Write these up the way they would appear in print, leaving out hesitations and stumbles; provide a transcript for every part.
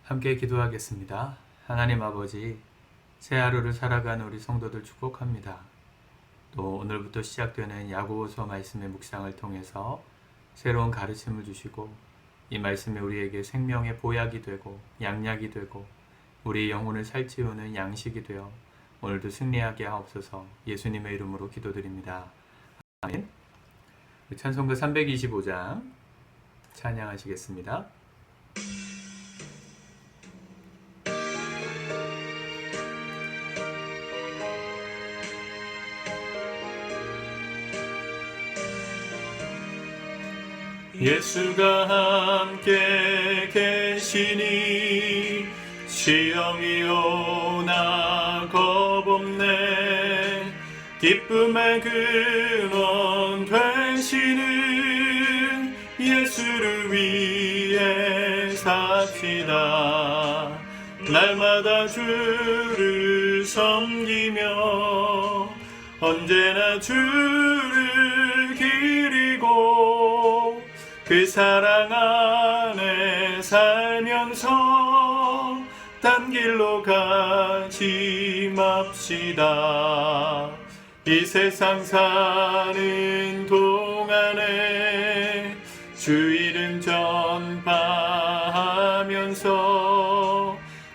함께 기도하겠습니다. 하나님 아버지, 새 하루를 살아가는 우리 성도들 축복합니다. 또 오늘부터 시작되는 야고보서 말씀의 묵상을 통해서 새로운 가르침을 주시고 이 말씀이 우리에게 생명의 보약이 되고 양약이 되고 우리의 영혼을 살찌우는 양식이 되어 오늘도 승리하게 하옵소서. 예수님의 이름으로 기도드립니다. 아멘. 찬송가 325장 찬양하시겠습니다. 예수가 함께 계시니 시험이 오나 겁없네. 기쁨의 근원 되시는 예수를 위해 삽시다. 날마다 주를 섬기며 언제나 주를 기리고 그 사랑 안에 살면서 딴 길로 가지 맙시다. 이 세상 사는 동안에 주 이름 전파하면서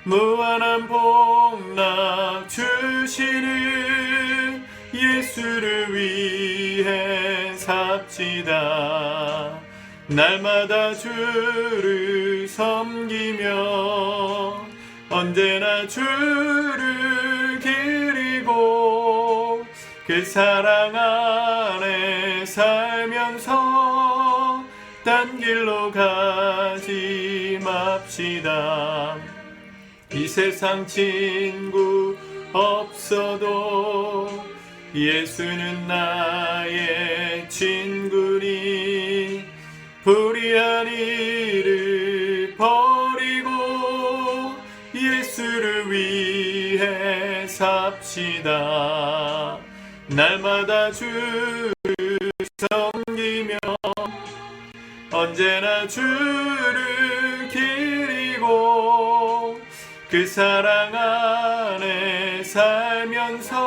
무한한 복락 주시는 예수를 위해 삽시다. 날마다 주를 섬기며 언제나 주를 기리고 그 사랑 안에 살면서 딴 길로 가지 맙시다. 이 세상 친구 없어도 예수는 나의 친구니 불의한 일을 버리고 예수를 위해 삽시다. 날마다 주를 섬기며 언제나 주를 기리고 그 사랑 안에 살면서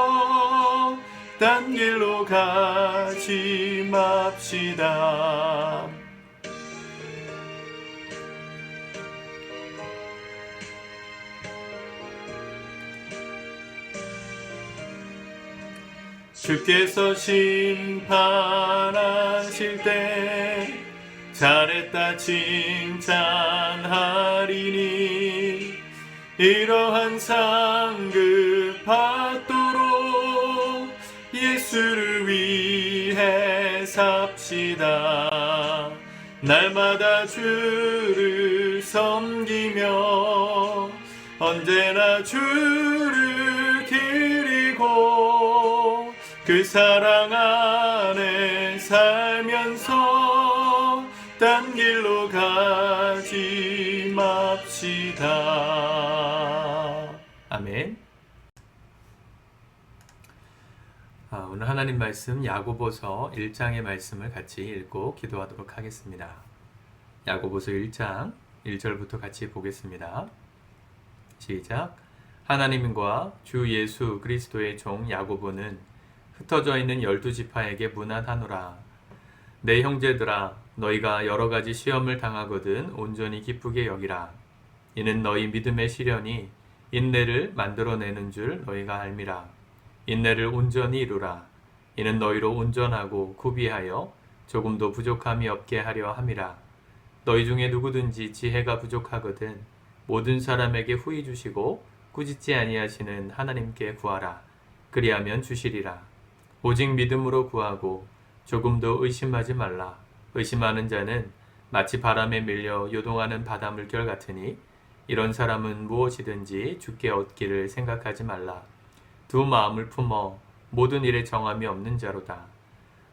딴 길로 가지 맙시다. 주께서 심판하실 때 잘했다 칭찬하리니 이러한 상급 받도록 예수를 위해 삽시다. 날마다 주를 섬기며 언제나 주를 기리고 그 사랑 안에 살면서 딴 길로 가지 맙시다. 아멘. 오늘 하나님 말씀 야고보서 1장의 말씀을 같이 읽고 기도하도록 하겠습니다. 야고보서 1장 1절부터 같이 보겠습니다. 시작. 하나님과 주 예수 그리스도의 종 야고보는 흩어져 있는 12지파에게 문안하노라. 내 형제들아, 너희가 여러 가지 시험을 당하거든 온전히 기쁘게 여기라. 이는 너희 믿음의 시련이 인내를 만들어내는 줄 너희가 알미라. 인내를 온전히 이루라. 이는 너희로 온전하고 구비하여 조금도 부족함이 없게 하려 함이라. 너희 중에 누구든지 지혜가 부족하거든 모든 사람에게 후히 주시고 꾸짖지 아니하시는 하나님께 구하라. 그리하면 주시리라. 오직 믿음으로 구하고 조금도 의심하지 말라. 의심하는 자는 마치 바람에 밀려 요동하는 바닷물결 같으니 이런 사람은 무엇이든지 주께 얻기를 생각하지 말라. 두 마음을 품어 모든 일에 정함이 없는 자로다.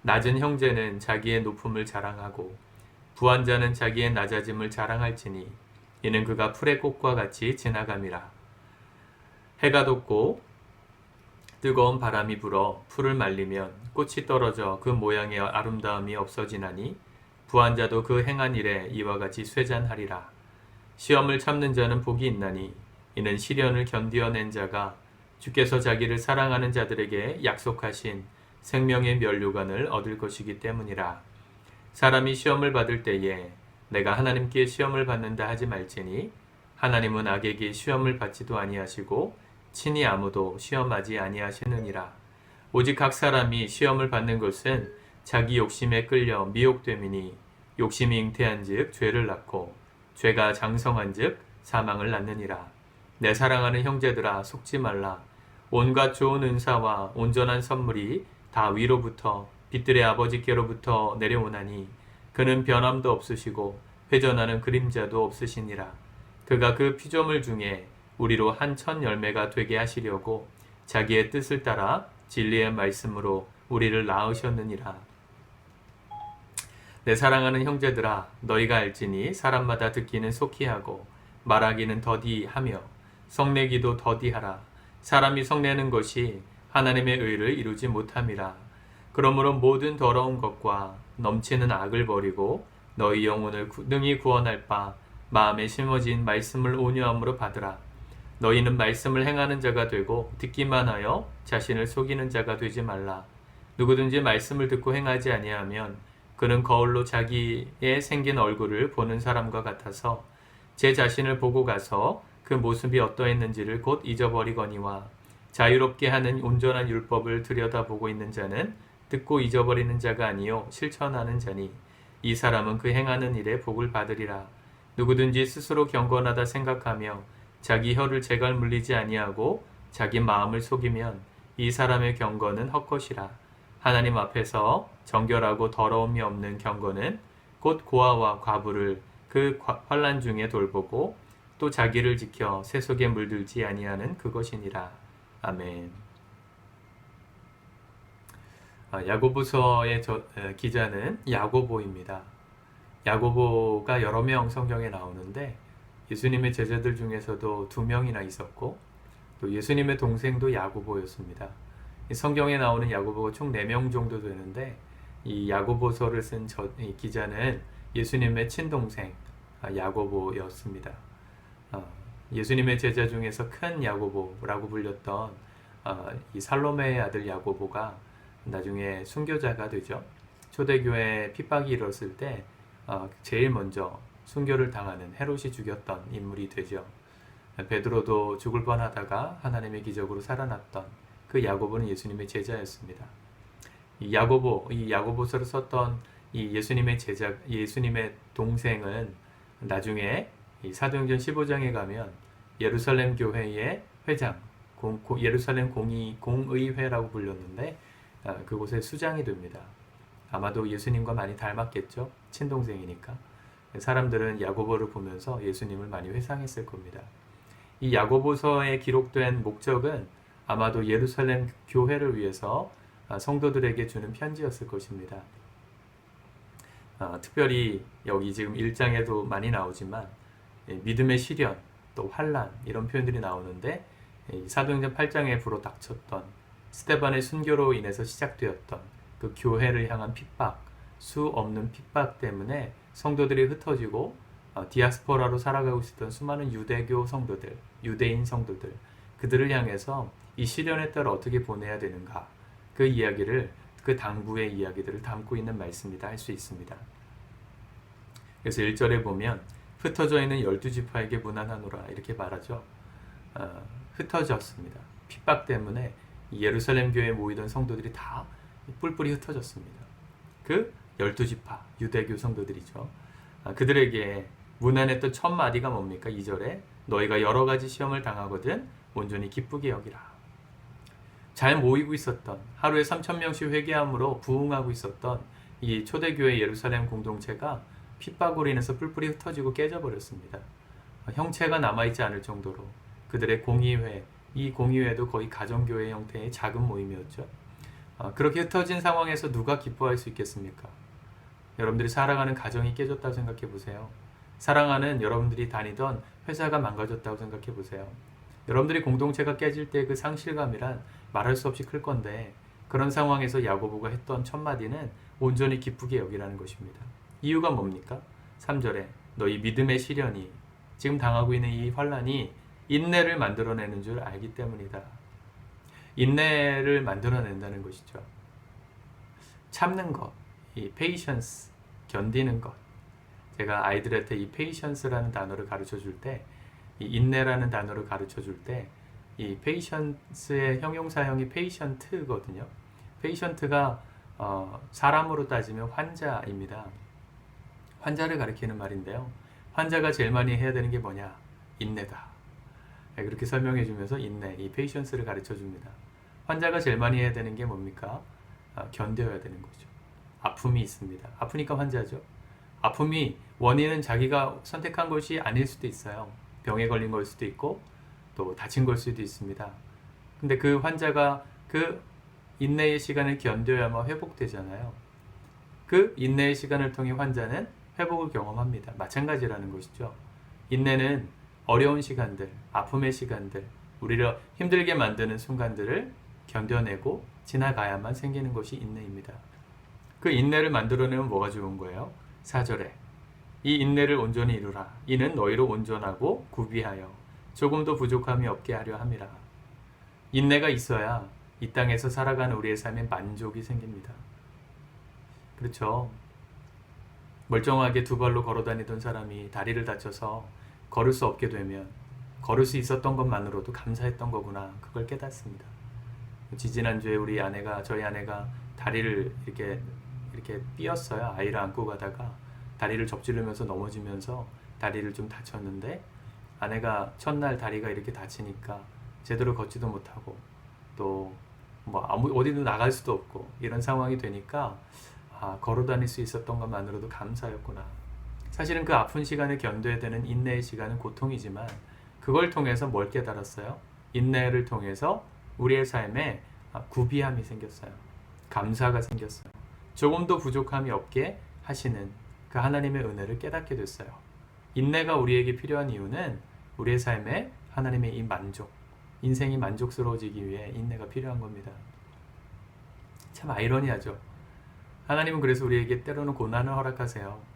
낮은 형제는 자기의 높음을 자랑하고 부한 자는 자기의 낮아짐을 자랑할지니 이는 그가 풀의 꽃과 같이 지나감이라. 해가 돋고 뜨거운 바람이 불어 풀을 말리면 꽃이 떨어져 그 모양의 아름다움이 없어지나니 부한 자도 그 행한 일에 이와 같이 쇠잔하리라. 시험을 참는 자는 복이 있나니 이는 시련을 견디어낸 자가 주께서 자기를 사랑하는 자들에게 약속하신 생명의 면류관을 얻을 것이기 때문이라. 사람이 시험을 받을 때에 내가 하나님께 시험을 받는다 하지 말지니 하나님은 악에게 시험을 받지도 아니하시고 친히 아무도 시험하지 아니하시느니라. 오직 각 사람이 시험을 받는 것은 자기 욕심에 끌려 미혹됨이니 욕심이 잉태한즉 죄를 낳고 죄가 장성한즉 사망을 낳느니라. 내 사랑하는 형제들아 속지 말라. 온갖 좋은 은사와 온전한 선물이 다 위로부터 빛들의 아버지께로부터 내려오나니 그는 변함도 없으시고 회전하는 그림자도 없으시니라. 그가 그 피조물 중에 우리로 한 천 열매가 되게 하시려고 자기의 뜻을 따라 진리의 말씀으로 우리를 낳으셨느니라. 내 사랑하는 형제들아 너희가 알지니 사람마다 듣기는 속히 하고 말하기는 더디하며 성내기도 더디하라. 사람이 성내는 것이 하나님의 의를 이루지 못함이라. 그러므로 모든 더러운 것과 넘치는 악을 버리고 너희 영혼을 능히 구원할 바 마음에 심어진 말씀을 온유함으로 받으라. 너희는 말씀을 행하는 자가 되고 듣기만 하여 자신을 속이는 자가 되지 말라. 누구든지 말씀을 듣고 행하지 아니하면 그는 거울로 자기의 생긴 얼굴을 보는 사람과 같아서 제 자신을 보고 가서 그 모습이 어떠했는지를 곧 잊어버리거니와 자유롭게 하는 온전한 율법을 들여다보고 있는 자는 듣고 잊어버리는 자가 아니요 실천하는 자니 이 사람은 그 행하는 일에 복을 받으리라. 누구든지 스스로 경건하다 생각하며 자기 혀를 제갈 물리지 아니하고 자기 마음을 속이면 이 사람의 경건은 헛것이라. 하나님 앞에서 정결하고 더러움이 없는 경건은 곧 고아와 과부를 그 환난 중에 돌보고 또 자기를 지켜 새 속에 물들지 아니하는 그것이니라. 아멘. 야고보서의 기자는 야고보입니다. 야고보가 여러 명 성경에 나오는데 예수님의 제자들 중에서도 2명이나 있었고 또 예수님의 동생도 야고보였습니다. 성경에 나오는 야고보가 총 4명 정도 되는데 이 야고보서를 쓴 이 기자는 예수님의 친동생 야고보였습니다. 예수님의 제자 중에서 큰 야고보라고 불렸던 이 살로메의 아들 야고보가 나중에 순교자가 되죠. 초대교회 핍박이 일었을 때 제일 먼저 순교를 당하는 헤롯이 죽였던 인물이 되죠. 베드로도 죽을 뻔하다가 하나님의 기적으로 살아났던 그 야고보는 예수님의 제자였습니다. 이 야고보서를 썼던 이 예수님의 제자, 예수님의 동생은 나중에 이 사도행전 15장에 가면 예루살렘 교회의 회장, 예루살렘 공의회라고 불렸는데 그곳의 수장이 됩니다. 아마도 예수님과 많이 닮았겠죠? 친동생이니까. 사람들은 야고보를 보면서 예수님을 많이 회상했을 겁니다. 이 야고보서에 기록된 목적은 아마도 예루살렘 교회를 위해서 성도들에게 주는 편지였을 것입니다. 특별히 여기 지금 1장에도 많이 나오지만 믿음의 시련, 또 환난 이런 표현들이 나오는데 사도행전 8장에 불어닥쳤던 스데반의 순교로 인해서 시작되었던 그 교회를 향한 핍박, 수 없는 핍박 때문에 성도들이 흩어지고 디아스포라로 살아가고 있었던 수많은 유대교 성도들, 유대인 성도들, 그들을 향해서 이 시련에 따라 어떻게 보내야 되는가, 그 이야기를, 그 당부의 이야기들을 담고 있는 말씀이다 할 수 있습니다. 그래서 1절에 보면 흩어져 있는 12지파에게 무난하노라 이렇게 말하죠. 흩어졌습니다. 핍박 때문에 예루살렘 교회에 모이던 성도들이 다 뿔뿔이 흩어졌습니다. 그 12지파 유대교 성도들이죠. 그들에게 무난했던 첫 마디가 뭡니까? 2절에 너희가 여러 가지 시험을 당하거든 온전히 기쁘게 여기라. 잘 모이고 있었던, 하루에 3,000명씩 회개함으로 부흥하고 있었던 이 초대교회 예루살렘 공동체가 핍박으로 인해서 뿔뿔이 흩어지고 깨져버렸습니다. 형체가 남아있지 않을 정도로 그들의 공의회, 이 공의회도 거의 가정교회 형태의 작은 모임이었죠. 그렇게 흩어진 상황에서 누가 기뻐할 수 있겠습니까? 여러분들이 살아가는 가정이 깨졌다고 생각해 보세요. 사랑하는 여러분들이 다니던 회사가 망가졌다고 생각해 보세요. 여러분들이 공동체가 깨질 때 그 상실감이란 말할 수 없이 클 건데, 그런 상황에서 야고보가 했던 첫 마디는 온전히 기쁘게 여기라는 것입니다. 이유가 뭡니까? 3절에 너희 믿음의 시련이 지금 당하고 있는 이 환란이 인내를 만들어내는 줄 알기 때문이다. 인내를 만들어낸다는 것이죠. 참는 것, 이 patience, 견디는 것. 제가 아이들한테 이 patience라는 단어를 가르쳐 줄 때, 이 인내라는 단어를 가르쳐 줄 때, 이 patience의 형용사형이 patient거든요. patient가 사람으로 따지면 환자입니다. 환자를 가리키는 말인데요. 환자가 제일 많이 해야 되는 게 뭐냐? 인내다. 그렇게 설명해 주면서 인내, 이 patience를 가르쳐 줍니다. 환자가 제일 많이 해야 되는 게 뭡니까? 견뎌야 되는 거죠. 아픔이 있습니다. 아프니까 환자죠. 아픔이 원인은 자기가 선택한 것이 아닐 수도 있어요. 병에 걸린 걸 수도 있고 또 다친 걸 수도 있습니다. 근데 그 환자가 그 인내의 시간을 견뎌야만 회복되잖아요. 그 인내의 시간을 통해 환자는 회복을 경험합니다. 마찬가지라는 것이죠. 인내는 어려운 시간들, 아픔의 시간들, 우리를 힘들게 만드는 순간들을 견뎌내고 지나가야만 생기는 것이 인내입니다. 그 인내를 만들어내면 뭐가 좋은 거예요? 4절에 이 인내를 온전히 이루라. 이는 너희로 온전하고 구비하여 조금도 부족함이 없게 하려 함이라. 인내가 있어야 이 땅에서 살아가는 우리의 삶에 만족이 생깁니다. 그렇죠. 멀쩡하게 두 발로 걸어 다니던 사람이 다리를 다쳐서 걸을 수 없게 되면 걸을 수 있었던 것만으로도 감사했던 거구나. 그걸 깨닫습니다. 지지난주에 저희 아내가 다리를 이렇게 삐었어요. 아이를 안고 가다가 다리를 접지르면서 넘어지면서 다리를 좀 다쳤는데 아내가 첫날 다리가 이렇게 다치니까 제대로 걷지도 못하고 또 어디도 나갈 수도 없고 이런 상황이 되니까 걸어 다닐 수 있었던 것만으로도 감사였구나. 사실은 그 아픈 시간을 견뎌야 되는 인내의 시간은 고통이지만 그걸 통해서 뭘 깨달았어요? 인내를 통해서 우리의 삶에 구비함이 생겼어요. 감사가 생겼어요. 조금도 부족함이 없게 하시는 그 하나님의 은혜를 깨닫게 됐어요. 인내가 우리에게 필요한 이유는 우리의 삶에 하나님의 이 만족, 인생이 만족스러워지기 위해 인내가 필요한 겁니다. 참 아이러니하죠. 하나님은 그래서 우리에게 때로는 고난을 허락하세요.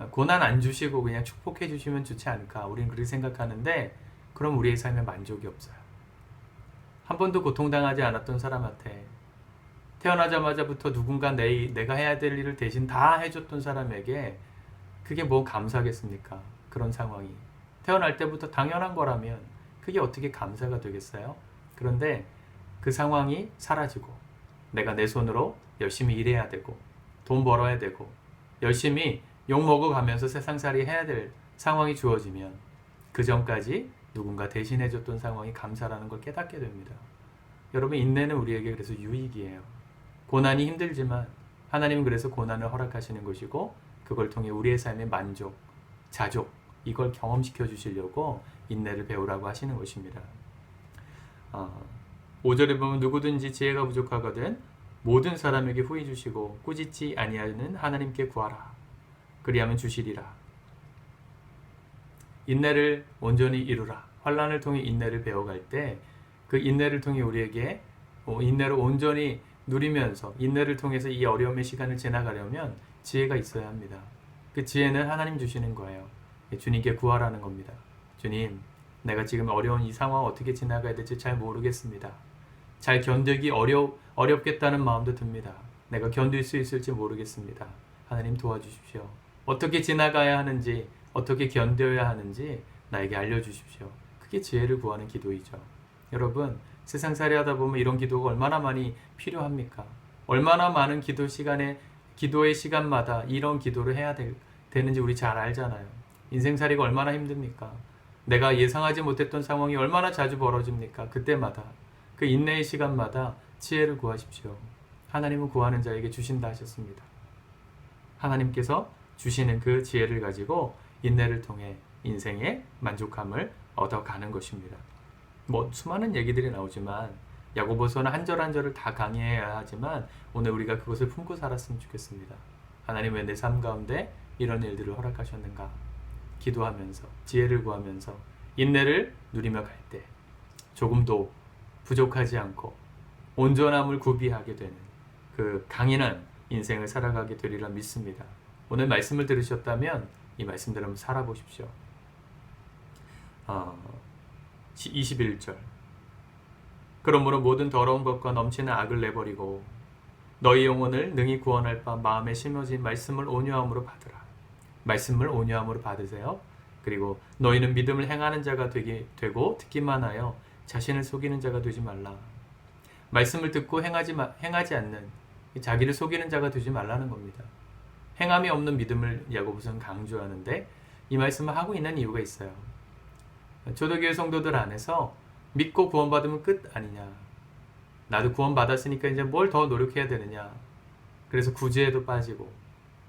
고난 안 주시고 그냥 축복해 주시면 좋지 않을까? 우리는 그렇게 생각하는데 그럼 우리의 삶에 만족이 없어요. 한 번도 고통당하지 않았던 사람한테 태어나자마자부터 누군가 내가 해야 될 일을 대신 다 해줬던 사람에게 그게 뭐 감사하겠습니까? 그런 상황이. 태어날 때부터 당연한 거라면 그게 어떻게 감사가 되겠어요? 그런데 그 상황이 사라지고 내가 내 손으로 열심히 일해야 되고 돈 벌어야 되고 열심히 욕 먹어가면서 세상살이 해야 될 상황이 주어지면 그 전까지 누군가 대신해줬던 상황이 감사라는 걸 깨닫게 됩니다. 여러분, 인내는 우리에게 그래서 유익이에요. 고난이 힘들지만 하나님은 그래서 고난을 허락하시는 것이고 그걸 통해 우리의 삶의 만족, 자족 이걸 경험시켜 주시려고 인내를 배우라고 하시는 것입니다. 5절에 보면 누구든지 지혜가 부족하거든 모든 사람에게 후히 주시고 꾸짖지 아니하는 하나님께 구하라. 그리하면 주시리라. 인내를 온전히 이루라. 환난을 통해 인내를 배워갈 때 그 인내를 통해 우리에게 인내를 온전히 누리면서 인내를 통해서 이 어려움의 시간을 지나가려면 지혜가 있어야 합니다. 그 지혜는 하나님 주시는 거예요. 주님께 구하라는 겁니다. 주님, 내가 지금 어려운 이 상황 어떻게 지나가야 될지 잘 모르겠습니다. 잘 견디기 어렵겠다는 마음도 듭니다. 내가 견딜 수 있을지 모르겠습니다. 하나님 도와주십시오. 어떻게 지나가야 하는지, 어떻게 견뎌야 하는지 나에게 알려주십시오. 그게 지혜를 구하는 기도이죠. 여러분, 세상살이 하다 보면 이런 기도가 얼마나 많이 필요합니까? 얼마나 많은 기도의 시간마다 이런 기도를 해야 되는지 우리 잘 알잖아요. 인생살이가 얼마나 힘듭니까? 내가 예상하지 못했던 상황이 얼마나 자주 벌어집니까? 그때마다 그 인내의 시간마다 지혜를 구하십시오. 하나님은 구하는 자에게 주신다 하셨습니다. 하나님께서 주시는 그 지혜를 가지고 인내를 통해 인생의 만족함을 얻어가는 것입니다. 수많은 얘기들이 나오지만 야고보서는 한 절 한 절을 다 강의해야 하지만 오늘 우리가 그것을 품고 살았으면 좋겠습니다. 하나님 왜 내 삶 가운데 이런 일들을 허락하셨는가? 기도하면서 지혜를 구하면서 인내를 누리며 갈 때 조금도 부족하지 않고 온전함을 구비하게 되는 그 강인한 인생을 살아가게 되리라 믿습니다. 오늘 말씀을 들으셨다면 이 말씀대로 한번 살아보십시오. 21절. 그러므로 모든 더러운 것과 넘치는 악을 내버리고 너희 영혼을 능히 구원할 바 마음에 심어진 말씀을 온유함으로 받으라. 말씀을 온유함으로 받으세요. 그리고 너희는 믿음을 행하는 자가 되고 듣기만 하여 자신을 속이는 자가 되지 말라. 말씀을 듣고 행하지 않는 자기를 속이는 자가 되지 말라는 겁니다. 행함이 없는 믿음을 야고보서는 강조하는데 이 말씀을 하고 있는 이유가 있어요. 초대교회 성도들 안에서 믿고 구원받으면 끝 아니냐. 나도 구원받았으니까 이제 뭘 더 노력해야 되느냐. 그래서 구제에도 빠지고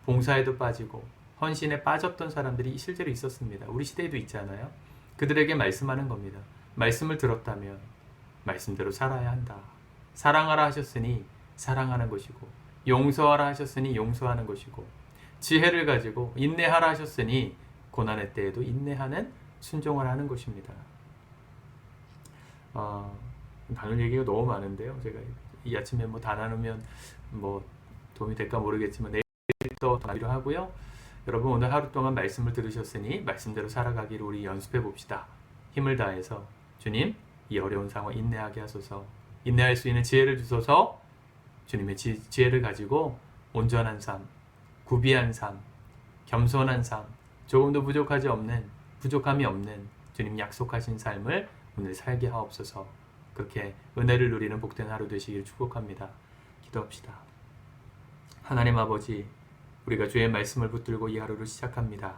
봉사에도 빠지고 헌신에 빠졌던 사람들이 실제로 있었습니다. 우리 시대에도 있잖아요. 그들에게 말씀하는 겁니다. 말씀을 들었다면 말씀대로 살아야 한다. 사랑하라 하셨으니 사랑하는 것이고 용서하라 하셨으니 용서하는 것이고 지혜를 가지고 인내하라 하셨으니 고난의 때에도 인내하는 순종을 하는 것입니다. 나눌 얘기가 너무 많은데요. 제가 이 아침에 다 나누면 도움이 될까 모르겠지만 내일 또 나누기로 하고요. 여러분 오늘 하루 동안 말씀을 들으셨으니 말씀대로 살아가기를 우리 연습해 봅시다. 힘을 다해서 주님 이 어려운 상황 인내하게 하소서. 인내할 수 있는 지혜를 주소서. 주님의 지혜를 가지고 온전한 삶, 구비한 삶, 겸손한 삶, 조금도 부족함이 없는 주님 약속하신 삶을 오늘 살게 하옵소서. 그렇게 은혜를 누리는 복된 하루 되시길 축복합니다. 기도합시다. 하나님 아버지, 우리가 주의 말씀을 붙들고 이 하루를 시작합니다.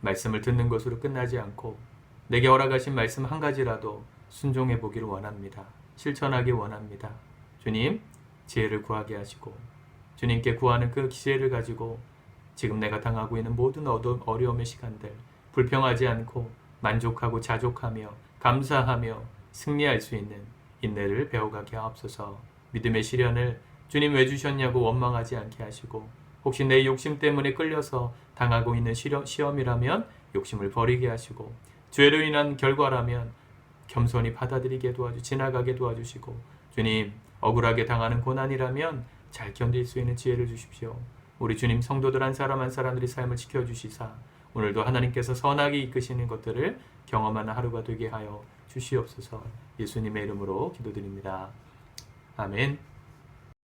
말씀을 듣는 것으로 끝나지 않고 내게 허락하신 말씀 한 가지라도 순종해 보기를 원합니다. 실천하기 원합니다. 주님, 지혜를 구하게 하시고 주님께 구하는 그 지혜를 가지고 지금 내가 당하고 있는 모든 어려움의 시간들 불평하지 않고 만족하고 자족하며 감사하며 승리할 수 있는 인내를 배워가게 하옵소서. 믿음의 시련을 주님 왜 주셨냐고 원망하지 않게 하시고 혹시 내 욕심 때문에 끌려서 당하고 있는 시험이라면 욕심을 버리게 하시고 죄로 인한 결과라면 겸손히 받아들이게 지나가게 도와주시고 주님 억울하게 당하는 고난이라면 잘 견딜 수 있는 지혜를 주십시오. 우리 주님 성도들 한 사람 한 사람들이 삶을 지켜주시사 오늘도 하나님께서 선하게 이끄시는 것들을 경험하는 하루가 되게 하여 주시옵소서. 예수님의 이름으로 기도드립니다. 아멘.